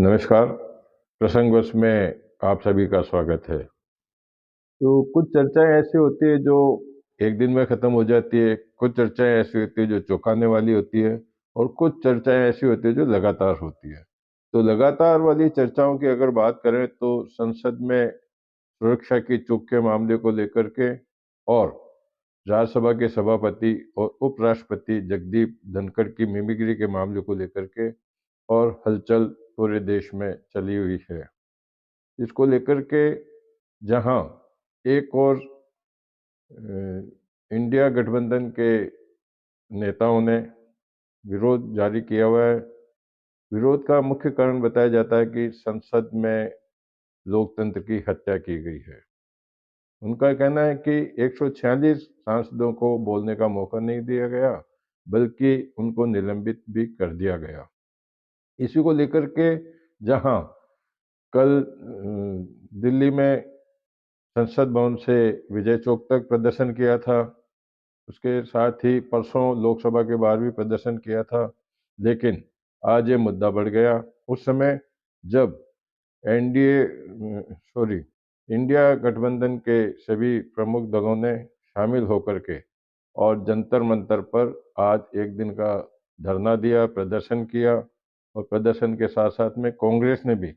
नमस्कार, प्रसंगवश में आप सभी का स्वागत है। तो कुछ चर्चाएँ ऐसी होती हैं जो एक दिन में ख़त्म हो जाती है, कुछ चर्चाएँ ऐसी होती हैं जो चौंकाने वाली होती है और कुछ चर्चाएँ ऐसी होती हैं जो लगातार होती है। तो लगातार वाली चर्चाओं की अगर बात करें तो संसद में सुरक्षा की चूक के मामले को लेकर के और राज्यसभा के सभापति और उपराष्ट्रपति जगदीप धनखड़ की मिमिक्री के मामले को लेकर के और हलचल पूरे देश में चली हुई है। इसको लेकर के जहाँ एक और इंडिया गठबंधन के नेताओं ने विरोध जारी किया हुआ है। विरोध का मुख्य कारण बताया जाता है कि संसद में लोकतंत्र की हत्या की गई है। उनका कहना है कि 146 सांसदों को बोलने का मौका नहीं दिया गया, बल्कि उनको निलंबित भी कर दिया गया। इसी को लेकर के जहाँ कल दिल्ली में संसद भवन से विजय चौक तक प्रदर्शन किया था। उसके साथ ही परसों लोकसभा के बाहर भी प्रदर्शन किया था। लेकिन आज ये मुद्दा बढ़ गया। उस समय जब एनडीए सॉरी इंडिया गठबंधन के सभी प्रमुख दलों ने शामिल होकर के और जंतर मंतर पर आज एक दिन का धरना दिया, प्रदर्शन किया और प्रदर्शन के साथ साथ में कांग्रेस ने भी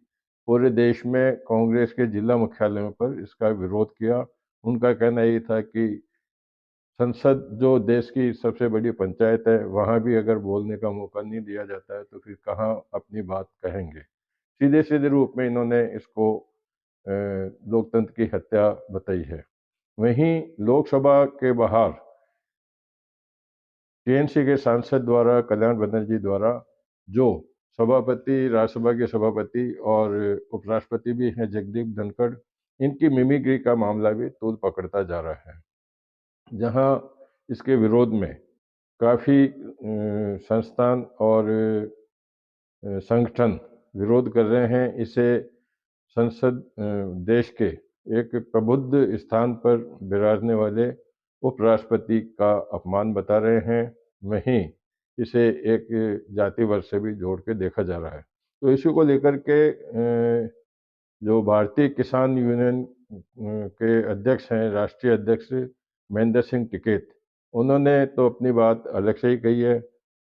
पूरे देश में कांग्रेस के जिला मुख्यालयों पर इसका विरोध किया। उनका कहना ये था कि संसद जो देश की सबसे बड़ी पंचायत है, वहाँ भी अगर बोलने का मौका नहीं दिया जाता है तो फिर कहाँ अपनी बात कहेंगे। सीधे-सीधे रूप में इन्होंने इसको लोकतंत्र की हत्या बताई है। वहीं लोकसभा के बाहर टीएमसी के सांसद द्वारा कल्याण बनर्जी द्वारा जो सभापति, राज्यसभा के सभापति और उपराष्ट्रपति भी हैं जगदीप धनखड़, इनकी मिमिक्री का मामला भी तूल पकड़ता जा रहा है। जहाँ इसके विरोध में काफ़ी संस्थान और संगठन विरोध कर रहे हैं। इसे संसद देश के एक प्रबुद्ध स्थान पर विराजने वाले उपराष्ट्रपति का अपमान बता रहे हैं। वहीं इसे एक जाति वर्ग से भी जोड़ के देखा जा रहा है। तो इसी को लेकर के जो भारतीय किसान यूनियन के अध्यक्ष हैं, राष्ट्रीय अध्यक्ष महेंद्र सिंह टिकैत, उन्होंने तो अपनी बात अलग से ही कही है।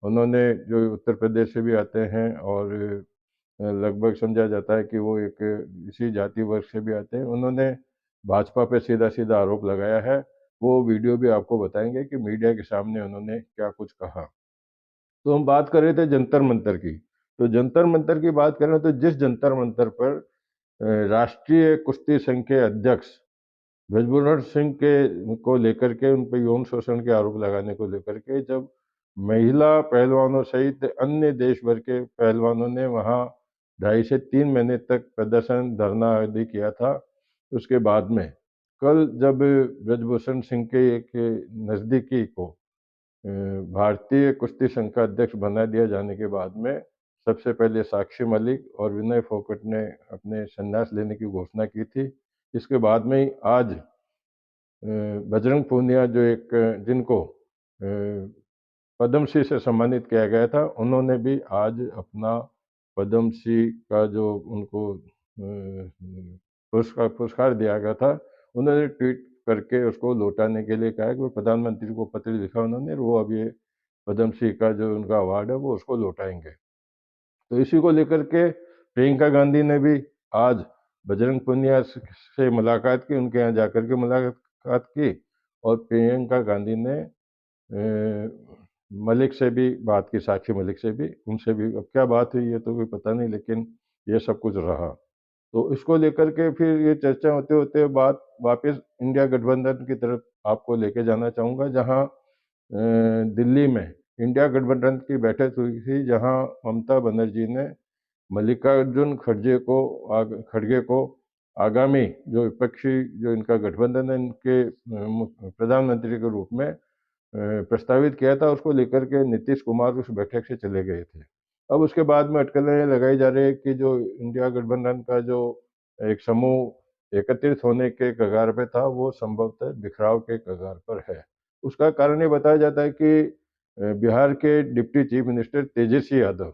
उन्होंने जो उत्तर प्रदेश से भी आते हैं और लगभग समझा जाता है कि वो एक इसी जाति वर्ग से भी आते हैं। उन्होंने भाजपा पे सीधा-सीधा आरोप लगाया है। वो वीडियो भी आपको बताएँगे कि मीडिया के सामने उन्होंने क्या कुछ कहा। तो हम बात कर रहे थे जंतर मंतर की। तो जंतर मंतर की बात करें तो जिस जंतर मंतर पर राष्ट्रीय कुश्ती संघ के अध्यक्ष बृजभूषण सिंह के को लेकर के उन पे यौन शोषण के आरोप लगाने को लेकर के जब महिला पहलवानों सहित अन्य देश भर के पहलवानों ने वहाँ 2.5 से 3 महीने तक प्रदर्शन, धरना आदि किया था। उसके बाद में कल जब बृजभूषण सिंह के एक नज़दीकी को भारतीय कुश्ती संघ का अध्यक्ष बना दिया जाने के बाद में सबसे पहले साक्षी मलिक और विनय फोगाट ने अपने संन्यास लेने की घोषणा की थी। इसके बाद में ही आज बजरंग पूनिया जो एक जिनको पद्मश्री से सम्मानित किया गया था, उन्होंने भी आज अपना पद्मश्री का जो उनको पुरस्कार दिया गया था, उन्होंने ट्वीट करके उसको लौटाने के लिए कहा है कि वो प्रधानमंत्री को पत्र लिखा उन्होंने और वो अब ये पद्मश्री का जो उनका अवार्ड है, वो उसको लौटाएँगे। तो इसी को लेकर के प्रियंका गांधी ने भी आज बजरंग पुनिया से मुलाकात की, उनके यहाँ जाकर के मुलाकात की और प्रियंका गांधी ने मलिक से भी बात की, साक्षी मलिक से भी, उनसे भी। अब क्या बात हुई ये तो कोई पता नहीं, लेकिन ये सब कुछ रहा। तो इसको लेकर के फिर ये चर्चा होते-होते बात वापस इंडिया गठबंधन की तरफ आपको लेके जाना चाहूँगा, जहाँ दिल्ली में इंडिया गठबंधन की बैठक हुई थी, जहाँ ममता बनर्जी ने मल्लिकार्जुन खड़गे को आगामी जो विपक्षी जो इनका गठबंधन है, इनके प्रधानमंत्री के रूप में प्रस्तावित किया था। उसको लेकर के नीतीश कुमार उस बैठक से चले गए थे। अब उसके बाद में अटकलें लगाई जा रही है कि जो इंडिया गठबंधन का जो एक समूह एकत्रित होने के कगार पे था, वो संभवतः बिखराव के कगार पर है। उसका कारण ये बताया जाता है कि बिहार के deputy chief minister Tejashwi Yadav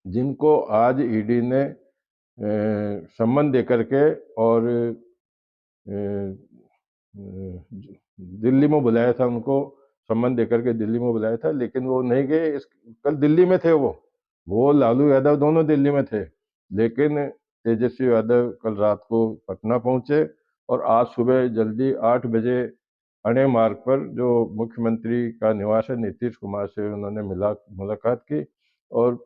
जिनको आज ईडी ने सम्मन देकर के और अ, दिल्ली में बुलाया था उनको, सम्मन देकर के दिल्ली में बुलाया था, लेकिन वो नहीं गए। कल दिल्ली में थे वो लालू यादव दोनों दिल्ली में थे, लेकिन तेजस्वी यादव कल रात को पटना पहुंचे और आज सुबह जल्दी 8 बजे अणे मार्ग पर जो मुख्यमंत्री का निवास है नीतीश कुमार से उन्होंने मुलाकात की। और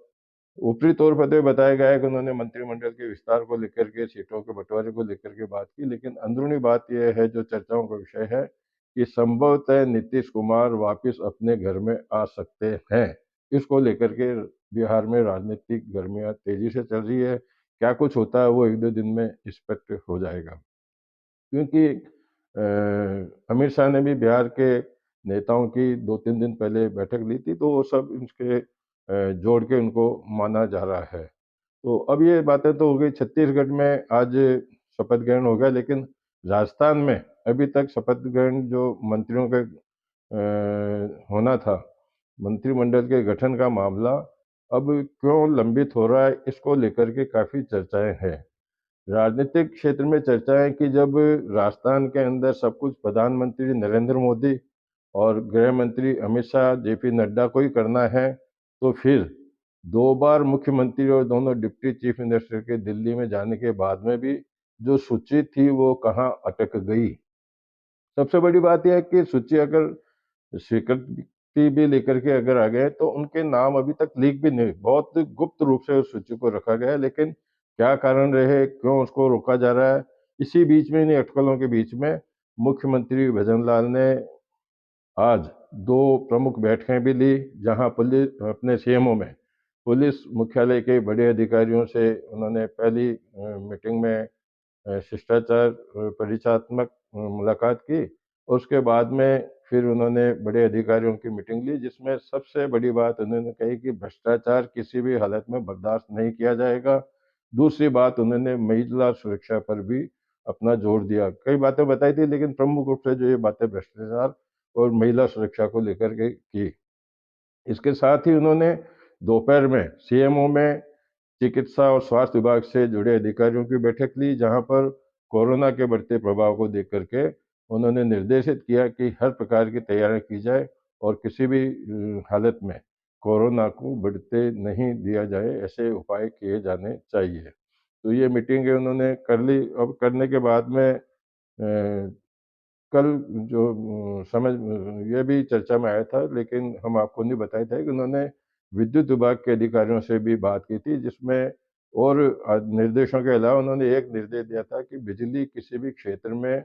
ऊपरी तौर पर तो ये बताया गया है कि उन्होंने मंत्रिमंडल के विस्तार को लेकर के, सीटों के बंटवारे को लेकर के बात की, लेकिन अंदरूनी बात यह है, जो चर्चाओं का विषय है, कि संभवतः नीतीश कुमार वापस अपने घर में आ सकते हैं। इसको लेकर के बिहार में राजनीतिक गर्मियां तेजी से चल रही है। क्या कुछ होता है वो 1-2 दिन में स्पष्ट हो जाएगा, क्योंकि अमित शाह ने भी बिहार के नेताओं की 2-3 दिन पहले बैठक ली थी, तो वो सब इसके जोड़ के उनको माना जा रहा है। तो अब ये बातें तो हो गई, छत्तीसगढ़ में आज शपथ ग्रहण हो गया, लेकिन राजस्थान में अभी तक शपथ ग्रहण जो मंत्रियों के होना था, मंत्रिमंडल के गठन का मामला अब क्यों लंबित हो रहा है, इसको लेकर के काफी चर्चाएं हैं। राजनीतिक क्षेत्र में चर्चा है कि जब राजस्थान के अंदर सब कुछ प्रधानमंत्री नरेंद्र मोदी और गृह मंत्री अमित शाह, जेपी नड्डा को ही करना है, तो फिर 2 बार मुख्यमंत्री और दोनों डिप्टी चीफ मिनिस्टर के दिल्ली में जाने के बाद में भी जो सूची थी वो कहाँ अटक गई। सबसे बड़ी बात यह है कि सूची अगर स्वीकृति भी लेकर के अगर आ गए, तो उनके नाम अभी तक लीक भी नहीं, बहुत गुप्त रूप से उस सूची को रखा गया है। लेकिन क्या कारण रहे, क्यों उसको रोका जा रहा है, इसी बीच में, इन्हीं अटकलों के बीच में, मुख्यमंत्री भजन लाल ने आज 2 प्रमुख बैठकें भी ली, जहां पुलिस अपने सीएमओ में पुलिस मुख्यालय के बड़े अधिकारियों से उन्होंने पहली मीटिंग में शिष्टाचार परिचयात्मक मुलाकात की। उसके बाद में फिर उन्होंने बड़े अधिकारियों की मीटिंग ली, जिसमें सबसे बड़ी बात उन्होंने कही कि भ्रष्टाचार किसी भी हालत में बर्दाश्त नहीं किया जाएगा। दूसरी बात, उन्होंने महिला सुरक्षा पर भी अपना जोर दिया। कई बातें बताई थी, लेकिन प्रमुख रूप से जो ये बातें भ्रष्टाचार और महिला सुरक्षा को लेकर के की। इसके साथ ही उन्होंने दोपहर में सीएमओ में चिकित्सा और स्वास्थ्य विभाग से जुड़े अधिकारियों की बैठक ली, जहां पर कोरोना के बढ़ते प्रभाव को देख करके उन्होंने निर्देशित किया कि हर प्रकार की तैयारी की जाए और किसी भी हालत में कोरोना को बढ़ते नहीं दिया जाए, ऐसे उपाय किए जाने चाहिए। तो ये मीटिंग उन्होंने कर ली। अब करने के बाद में कल जो समझ ये भी चर्चा में आया था, लेकिन हम आपको नहीं बताए थे कि उन्होंने विद्युत विभाग के अधिकारियों से भी बात की थी, जिसमें और निर्देशों के अलावा उन्होंने एक निर्देश दिया था कि बिजली किसी भी क्षेत्र में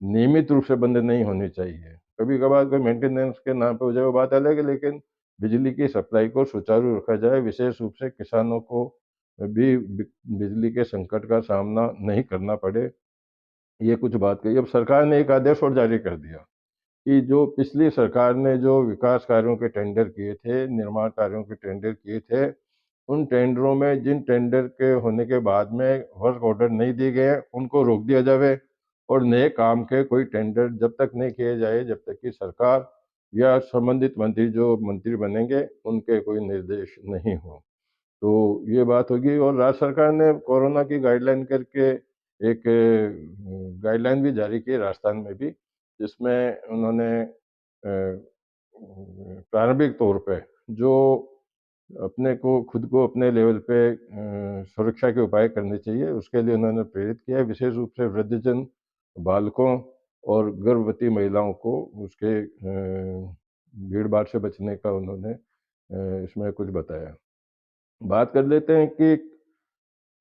नियमित रूप से बंद नहीं होनी चाहिए। कभी कभार कोई मेंटेनेंस के नाम पे हो जाए वो बात अलग है, लेकिन बिजली की सप्लाई को सुचारू रखा जाए, विशेष रूप से किसानों को भी बिजली के संकट का सामना नहीं करना पड़े। ये कुछ बात कही। अब सरकार ने एक आदेश और जारी कर दिया कि जो पिछली सरकार ने जो विकास कार्यों के टेंडर किए थे, निर्माण कार्यों के टेंडर किए थे, उन टेंडरों में जिन टेंडर के होने के बाद में वर्क ऑर्डर नहीं दिए गए, उनको रोक दिया जावे और नए काम के कोई टेंडर जब तक नहीं किए जाए, जब तक कि सरकार या संबंधित मंत्री जो मंत्री बनेंगे, उनके कोई निर्देश नहीं हो। तो ये बात होगी। और राज्य सरकार ने कोरोना की गाइडलाइन करके एक गाइडलाइन भी जारी की राजस्थान में भी, जिसमें उन्होंने प्रारंभिक तौर पे जो अपने को खुद को अपने लेवल पे सुरक्षा के उपाय करने चाहिए, उसके लिए उन्होंने प्रेरित किया है। विशेष रूप से वृद्धजन, बालकों और गर्भवती महिलाओं को उसके भीड़ भाड़ से बचने का उन्होंने इसमें कुछ बताया। बात कर लेते हैं कि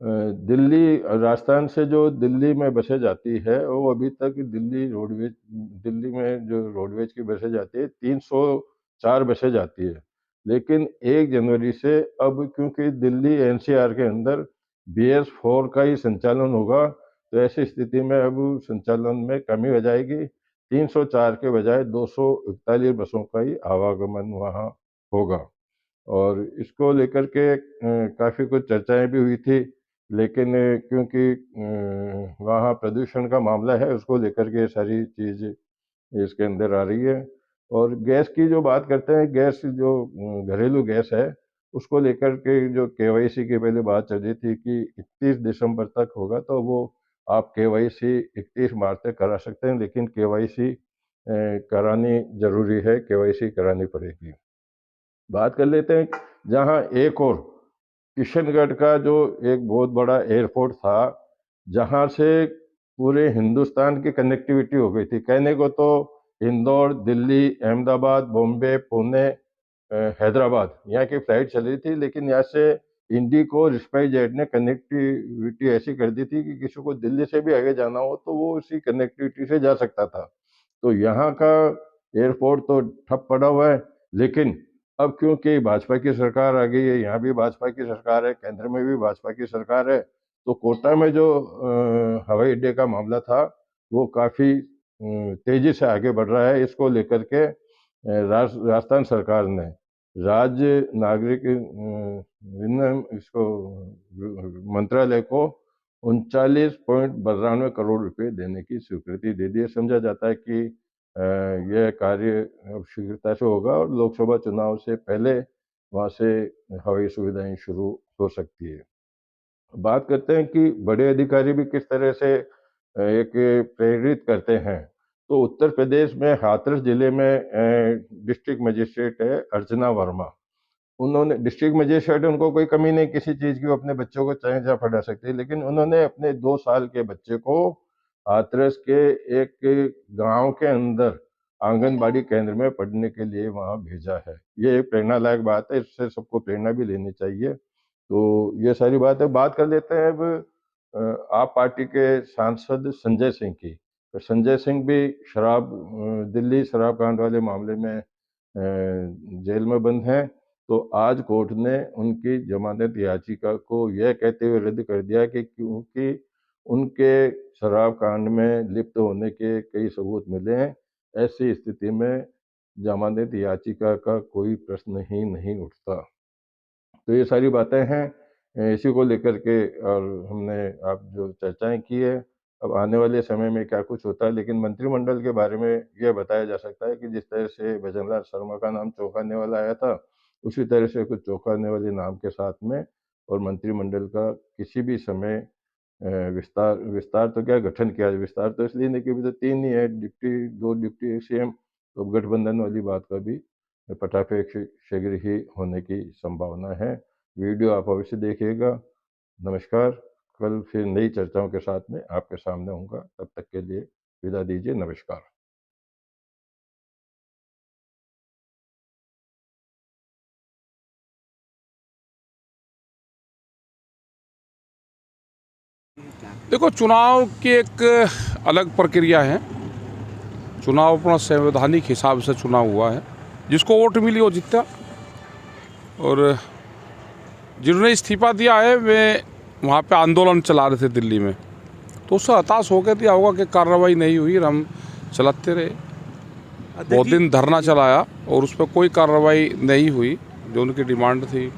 दिल्ली राजस्थान से जो दिल्ली में बसें जाती है, वो अभी तक दिल्ली में जो रोडवेज की बसें जाती है, 304 बसें जाती है। लेकिन 1 जनवरी से अब, क्योंकि दिल्ली एनसीआर के अंदर BS4 का ही संचालन होगा, तो ऐसी स्थिति में अब संचालन में कमी हो जाएगी। 304 के बजाय 241 बसों का ही आवागमन वहाँ होगा। और इसको लेकर के काफ़ी कुछ चर्चाएं भी हुई थी, लेकिन क्योंकि वहाँ प्रदूषण का मामला है, उसको लेकर के सारी चीज़ इसके अंदर आ रही है। और गैस की जो बात करते हैं, गैस जो घरेलू गैस है, उसको लेकर के जो केवाईसी की पहले बात चल रही थी कि 31 दिसंबर तक होगा, तो वो आप केवाईसी 31 मार्च तक करा सकते हैं, लेकिन केवाईसी करानी ज़रूरी है, केवाईसी करानी पड़ेगी। बात कर लेते हैं जहाँ एक और किशनगढ़ का जो एक बहुत बड़ा एयरपोर्ट था, जहाँ से पूरे हिंदुस्तान की कनेक्टिविटी हो गई थी। कहने को तो इंदौर, दिल्ली, अहमदाबाद, बॉम्बे, पुणे, हैदराबाद यहाँ की फ्लाइट चल रही थी, लेकिन यहाँ से इंडिको और स्पाइसजेट ने कनेक्टिविटी ऐसी कर दी थी कि किसी को दिल्ली से भी आगे जाना हो तो वो उसी कनेक्टिविटी से जा सकता था। तो यहाँ का एयरपोर्ट तो ठप पड़ा हुआ है, लेकिन अब क्योंकि भाजपा की सरकार आ गई है, यहाँ भी भाजपा की सरकार है, केंद्र में भी भाजपा की सरकार है, तो कोटा में जो हवाई अड्डे का मामला था वो काफ़ी तेजी से आगे बढ़ रहा है। इसको लेकर के राजस्थान सरकार ने राज्य नागरिक इसको मंत्रालय को 39.92 करोड़ रुपए देने की स्वीकृति दे दी है। समझा जाता है कि यह कार्य अब शीघ्रता से होगा और लोकसभा चुनाव से पहले वहाँ से हवाई सुविधाएं शुरू हो सकती है। बात करते हैं कि बड़े अधिकारी भी किस तरह से एक प्रेरित करते हैं। तो उत्तर प्रदेश में हाथरस जिले में डिस्ट्रिक्ट मजिस्ट्रेट है अर्चना वर्मा। उन्होंने डिस्ट्रिक्ट मजिस्ट्रेट, उनको कोई कमी नहीं किसी चीज़ की, वो अपने बच्चों को चाहे जहाँ पढ़ा सकते हैं, लेकिन उन्होंने अपने 2 साल के बच्चे को हाथरस के एक गांव के अंदर आंगनबाड़ी केंद्र में पढ़ने के लिए वहां भेजा है। ये एक प्रेरणादायक बात है, इससे सबको प्रेरणा भी लेनी चाहिए। तो ये सारी बात है। बात कर लेते हैं अब आप पार्टी के सांसद संजय सिंह की। तो संजय सिंह भी दिल्ली शराब कांड वाले मामले में जेल में बंद हैं। तो आज कोर्ट ने उनकी जमानत याचिका को यह कहते हुए रद्द कर दिया कि क्योंकि उनके शराब कांड में लिप्त होने के कई सबूत मिले हैं, ऐसी स्थिति में जमानत याचिका का कोई प्रश्न ही नहीं उठता। तो ये सारी बातें हैं इसी को लेकर के, और हमने आप जो चर्चाएं की है, अब आने वाले समय में क्या कुछ होता है। लेकिन मंत्रिमंडल के बारे में यह बताया जा सकता है कि जिस तरह से भजनलाल शर्मा का नाम चौंकाने वाला आया था, उसी तरह से कुछ चौंकाने वाले नाम के साथ में और मंत्रिमंडल का किसी भी समय विस्तार विस्तार तो क्या गठन किया, विस्तार तो इसलिए नहीं कि अभी तो 3 ही है, दो डिप्टी सीएम, तो गठबंधन वाली बात का भी पटाखे शीघ्र ही होने की संभावना है। वीडियो आप अवश्य देखिएगा। नमस्कार। कल फिर नई चर्चाओं के साथ में आपके सामने होऊंगा। तब तक के लिए विदा दीजिए। नमस्कार। देखो, चुनाव की एक अलग प्रक्रिया है। चुनाव अपना संवैधानिक हिसाब से चुनाव हुआ है, जिसको वोट मिली वो जीता, और जिन्होंने इस्तीफा दिया है वे वहाँ पे आंदोलन चला रहे थे दिल्ली में, तो उससे हताश होकर दिया होगा कि कार्रवाई नहीं हुई, और हम चलाते रहे। बहुत दिन धरना चलाया और उस पर कोई कार्रवाई नहीं हुई जो उनकी डिमांड थी,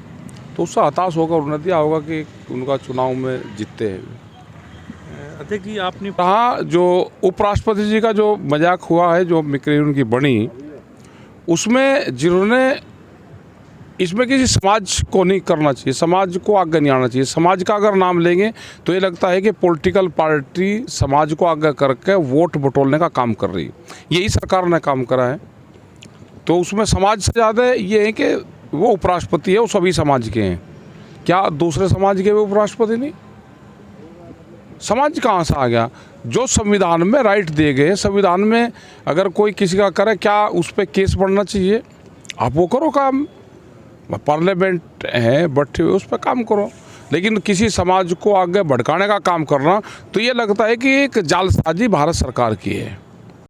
तो उससे हताश होकर उन्होंने दिया होगा कि उनका चुनाव में जीतते हैं। अध्यक्ष जी, आपने कहा जो उपराष्ट्रपति जी का जो मजाक हुआ है, जो मिक्री उनकी बनी, उसमें जिन्होंने इसमें किसी समाज को नहीं करना चाहिए, समाज को आगे नहीं आना चाहिए। समाज का अगर नाम लेंगे तो ये लगता है कि पॉलिटिकल पार्टी समाज को आगे करके वोट बटोरने का काम कर रही है। यही सरकार ने काम करा है। तो उसमें समाज से ज़्यादा ये है कि वो उपराष्ट्रपति है, वो सभी समाज के हैं। क्या दूसरे समाज के भी उपराष्ट्रपति नहीं? समाज कहाँ से आ गया? जो संविधान में राइट दिए गए, संविधान में अगर कोई किसी का करे, क्या उस पर केस बढ़ना चाहिए? आप वो करो काम, पार्लियामेंट है बैठे हुए, उस पर काम करो। लेकिन किसी समाज को आगे भड़काने का काम करना, तो ये लगता है कि एक जालसाजी भारत सरकार की है।